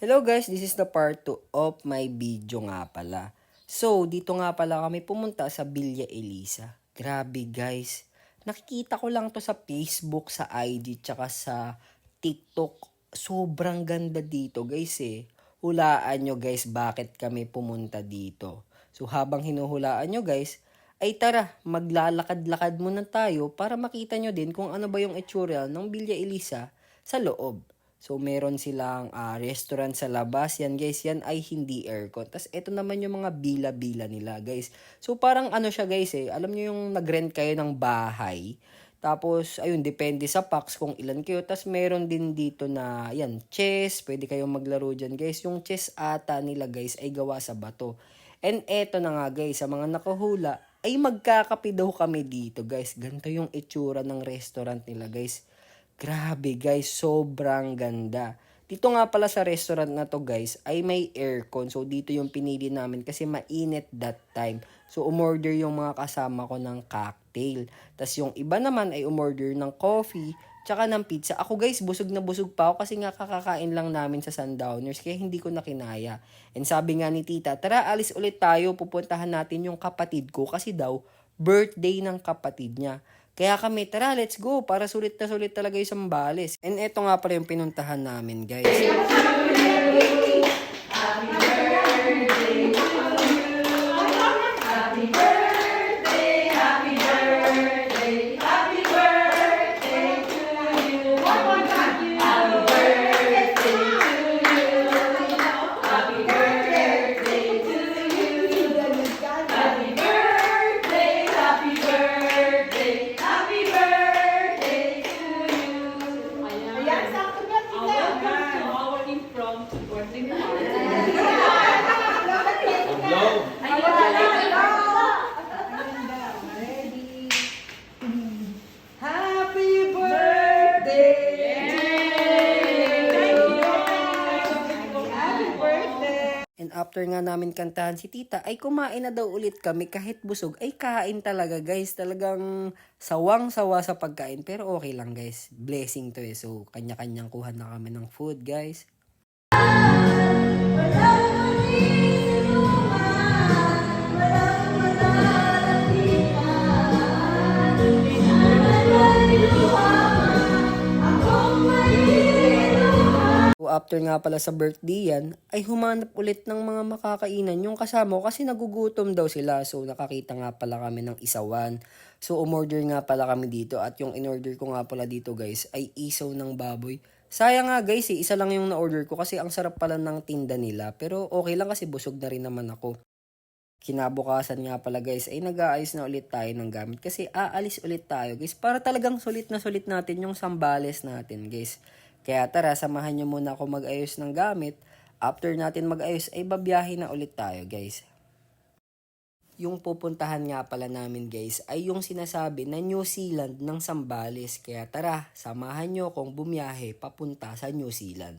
Hello guys, this is the part 2 of my video nga pala. So, dito nga pala kami pumunta sa Villa Elisa. Grabe guys, nakikita ko lang to sa Facebook, sa IG, tsaka sa TikTok. Sobrang ganda dito guys eh. Hulaan nyo guys bakit kami pumunta dito. So, habang hinuhulaan nyo guys, ay tara, maglalakad-lakad muna tayo para makita nyo din kung ano ba yung itsura ng Villa Elisa sa loob. So, meron silang restaurant sa labas. Yan guys, yan ay hindi aircon. Tapos, ito naman yung mga bila-bila nila guys. So, parang ano siya guys eh. Alam nyo yung nag-rent kayo ng bahay. Tapos, ayun, depende sa packs kung ilan kayo. Tapos, meron din dito na, yan, chess. Pwede kayong maglaro dyan guys. Yung chess ata nila guys ay gawa sa bato. And eto na nga guys, sa mga nakahula, ay magkakape daw kami dito guys. Ganito yung itsura ng restaurant nila guys. Grabe guys, sobrang ganda. Dito nga pala sa restaurant na to guys, ay may aircon. So dito yung pinili namin kasi mainit that time. So umorder yung mga kasama ko ng cocktail. Tapos yung iba naman ay umorder ng coffee, tsaka ng pizza. Ako guys, busog na busog pa ako kasi nga kakakain lang namin sa Sundowners kaya hindi ko na kinaya. And sabi nga ni tita, tara alis ulit tayo, pupuntahan natin yung kapatid ko kasi daw birthday ng kapatid niya. Kaya kami, tara, let's go. Para sulit na sulit talaga yung Sambales. And eto nga pala yung pinuntahan namin, guys. And after nga namin kantahan si tita, ay kumain na daw ulit kami kahit busog. Ay kain talaga guys, talagang sawang-sawa sa pagkain. Pero okay lang guys, blessing to eh. So kanya-kanyang kuha na kami ng food guys. After nga pala sa birthday yan, ay humanap ulit ng mga makakainan yung kasama ko kasi nagugutom daw sila. So nakakita nga pala kami ng isawan. So umorder nga pala kami dito at yung in-order ko nga pala dito guys ay isaw ng baboy. Sayang nga guys isa lang yung na-order ko kasi ang sarap pala ng tinda nila. Pero okay lang kasi busog na rin naman ako. Kinabukasan nga pala guys ay nag-aayos na ulit tayo ng gamit kasi aalis ulit tayo guys para talagang sulit na sulit natin yung Sambales natin guys. Kaya tara, samahan nyo muna ako mag-ayos ng gamit. After natin mag-ayos, ay babiyahe na ulit tayo, guys. Yung pupuntahan nga pala namin, guys, ay yung sinasabi na New Zealand ng Sambales. Kaya tara, samahan nyo kung bumiyahe papunta sa New Zealand.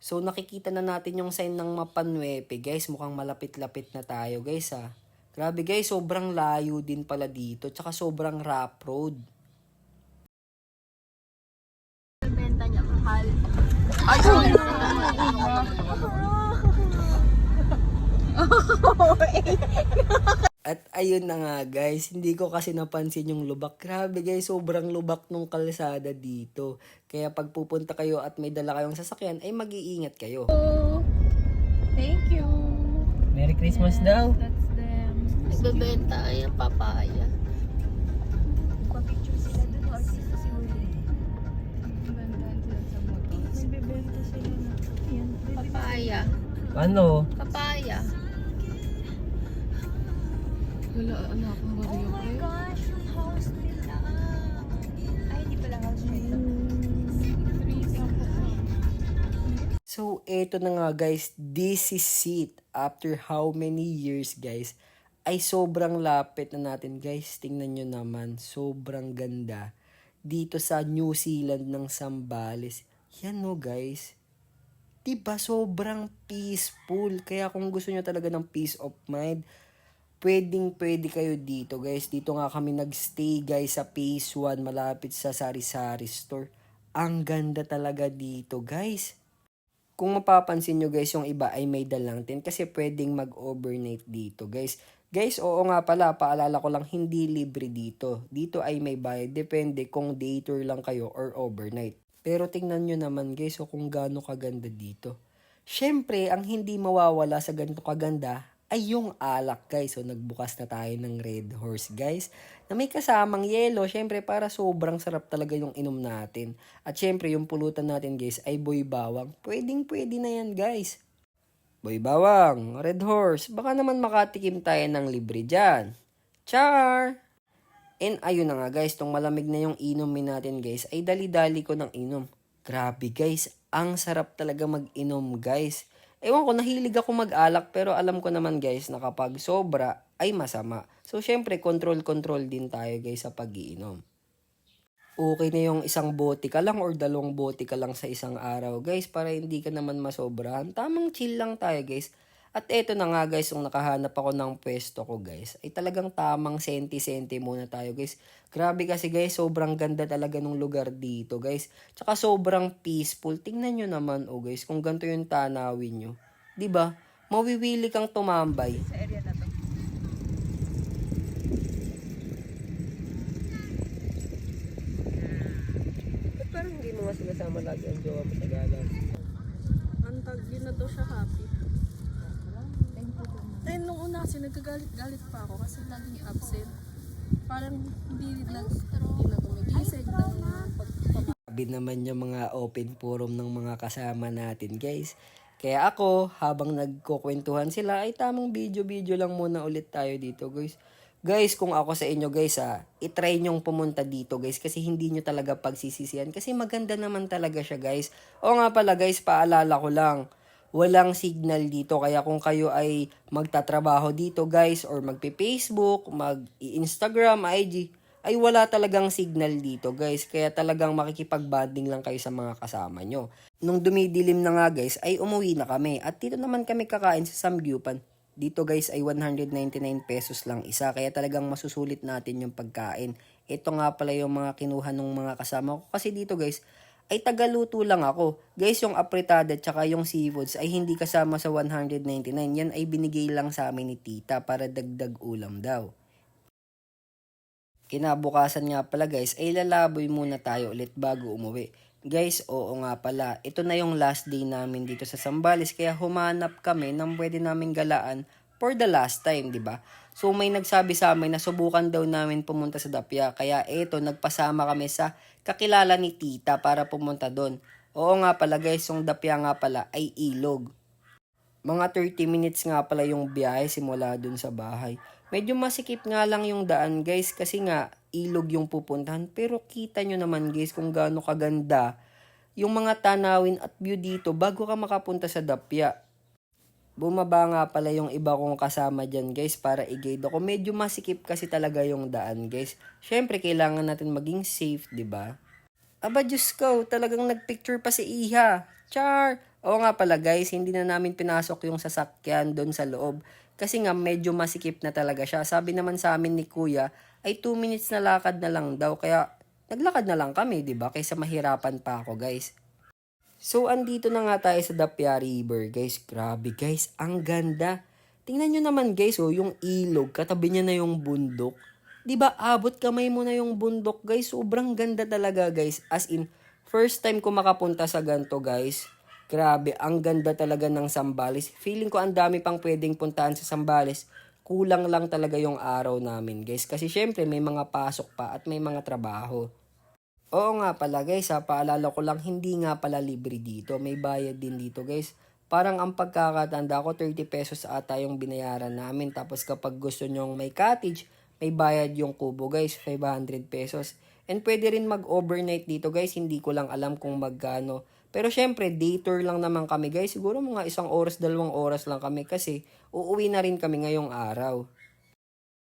So, nakikita na natin yung sign ng Mapanwepe, guys. Mukhang malapit-lapit na tayo, guys, ha. Grabe, guys, sobrang layo din pala dito. Tsaka sobrang rough road. Benta niya mahal. At ayun na nga guys, hindi ko kasi napansin yung lubak. Grabe guys, sobrang lubak nung kalsada dito. Kaya pag pupunta kayo at may dala kayong sasakyan, ay mag-iingat kayo. Thank you. Merry Christmas daw. That's them. Nagbebenta ay ang papaya. Magpa-picture sila dun. Artista si Willie. Nagbandahan sila sa motor. Nagbebenta sila na. Yan. Papaya. Ano? Papaya. Wala na akong bariyo. Oh my gosh, yung house nila. Ay, hindi pala house nila. So, eto na nga guys, this is it. After how many years guys, ay sobrang lapit na natin guys. Tingnan nyo naman, sobrang ganda. Dito sa New Zealand ng Sambales. Yan no guys. Diba sobrang peaceful. Kaya kung gusto nyo talaga ng peace of mind, pwede kayo dito guys. Dito nga kami nagstay guys sa Phase 1 malapit sa Sari-Sari Store. Ang ganda talaga dito guys. Kung mapapansin nyo guys, yung iba ay may dalang tent kasi pwedeng mag-overnight dito guys. Guys, oo nga pala, paalala ko lang, hindi libre dito. Dito ay may bayad, depende kung day tour lang kayo or overnight. Pero tingnan nyo naman guys, kung gaano kaganda dito. Syempre, ang hindi mawawala sa ganito kaganda ay yung alak guys. So nagbukas na tayo ng Red Horse guys, na may kasamang yelo. Syempre para sobrang sarap talaga yung inom natin. At syempre yung pulutan natin guys ay boy bawang. Pwedeng pwede na yan guys. Boy bawang, Red Horse, baka naman makatikim tayo ng libre dyan. Char! And ayun na nga guys, tong malamig na yung inumin natin guys, ay dali-dali ko ng inom. Grabe guys, ang sarap talaga mag-inom guys. Ewan ko, nahilig ako mag-alak pero alam ko naman guys na kapag sobra ay masama. So syempre, control-control din tayo guys sa pag-iinom. Okay na yung isang bote ka lang or 2 bote ka lang sa isang araw guys para hindi ka naman masobrahan. Tamang chill lang tayo guys. At eto na nga guys, kung nakahanap ako ng pwesto ko guys, ay talagang tamang senti-senti muna tayo guys. Grabe kasi guys, sobrang ganda talaga ng lugar dito guys. Tsaka sobrang peaceful. Tingnan nyo naman oh guys, kung ganito yung tanawin nyo. 'Di ba? Mawiwili kang tumambay. Sa area na to. Ba't parang hindi mo nga sinasama lagi ang jowa mo sa galang? Ang tag yun na daw siya happy. Eh, nung una kasi nagkagalit-galit pa ako kasi laging absent. Parang hindi na gumigising ng pagpapagalit. Sabi naman yung mga open forum ng mga kasama natin guys. Kaya ako, habang nagkukwentuhan sila, ay tamang video-video lang muna ulit tayo dito guys. Guys, kung ako sa inyo guys itry nyong pumunta dito guys kasi hindi nyo talaga pagsisisihan kasi maganda naman talaga siya guys. O nga pala guys, paalala ko lang, walang signal dito kaya kung kayo ay magtatrabaho dito guys or magpe-Facebook, mag-Instagram, IG, ay wala talagang signal dito guys. Kaya talagang makikipag-bonding lang kayo sa mga kasama nyo. Nung dumidilim na nga guys, ay umuwi na kami. At dito naman kami kakain sa Samgyupan. Dito guys ay 199 pesos lang isa. Kaya talagang masusulit natin yung pagkain. Ito nga pala yung mga kinuha ng mga kasama ko. Kasi dito guys, ay tagaluto lang ako. Guys, yung apritada tsaka yung seafoods ay hindi kasama sa 199. Yan ay binigay lang sa amin ni tita para dagdag ulam daw. Kinabukasan nga pala guys, ay lalaboy muna tayo ulit bago umuwi. Guys, oo nga pala, ito na yung last day namin dito sa Zambales kaya humanap kami ng pwede naming galaan for the last time, di ba? So may nagsabi sa amin na subukan daw namin pumunta sa Dapia kaya eto nagpasama kami sa kakilala ni tita para pumunta doon. Oo nga pala guys, yung Dapia nga pala ay ilog. Mga 30 minutes nga pala yung biyahe simula dun sa bahay. Medyo masikip nga lang yung daan guys kasi nga ilog yung pupuntahan. Pero kita nyo naman guys kung gaano kaganda yung mga tanawin at view dito bago ka makapunta sa Dapia. Bumaba nga pala yung iba kong kasama dyan guys para i-guide ako. Medyo masikip kasi talaga yung daan guys. Syempre kailangan natin maging safe, di ba? Aba Diyos ko, talagang nagpicture pa si Iha. Char! Oo nga pala guys, hindi na namin pinasok yung sasakyan doon sa loob. Kasi nga medyo masikip na talaga siya. Sabi naman sa amin ni kuya, ay 2 minutes na lakad na lang daw. Kaya naglakad na lang kami, di ba? Kaysa mahirapan pa ako guys. So andito na nga tayo sa Dapia River guys. Grabe guys, ang ganda. Tingnan nyo naman guys, oh, yung ilog, katabi niya na yung bundok. 'Di ba abot kamay mo na yung bundok guys. Sobrang ganda talaga guys. As in, first time ko makapunta sa ganto guys. Grabe, ang ganda talaga ng Zambales. Feeling ko ang dami pang pwedeng puntahan sa Zambales. Kulang lang talaga yung araw namin guys. Kasi syempre may mga pasok pa at may mga trabaho. Oo nga pala guys, paalala ko lang, hindi nga pala libre dito. May bayad din dito guys. Parang ang pagkakatanda ko, 30 pesos ata yung binayaran namin. Tapos kapag gusto nyong may cottage, may bayad yung kubo guys, 500 pesos. And pwede rin mag-overnight dito guys, hindi ko lang alam kung magkano. Pero syempre, day tour lang naman kami guys. Siguro mga 1 oras, 2 oras lang kami kasi uuwi na rin kami ngayong araw.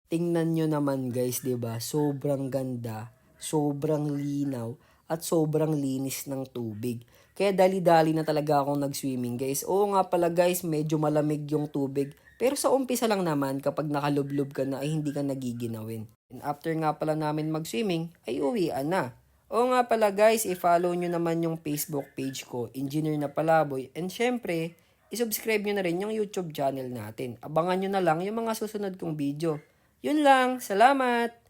Tingnan nyo naman guys, 'di ba? Sobrang ganda, sobrang linaw, at sobrang linis ng tubig. Kaya dali-dali na talaga akong nag-swimming guys. Oo nga pala guys, medyo malamig yung tubig. Pero sa umpisa lang naman, kapag nakalublob ka na ay hindi ka nagiginawin. And after nga pala namin mag-swimming, ay uwian na. Oo nga pala guys, i-follow nyo naman yung Facebook page ko, Engineer na Palaboy. And syempre, isubscribe nyo na rin yung YouTube channel natin. Abangan nyo na lang yung mga susunod kong video. Yun lang, salamat!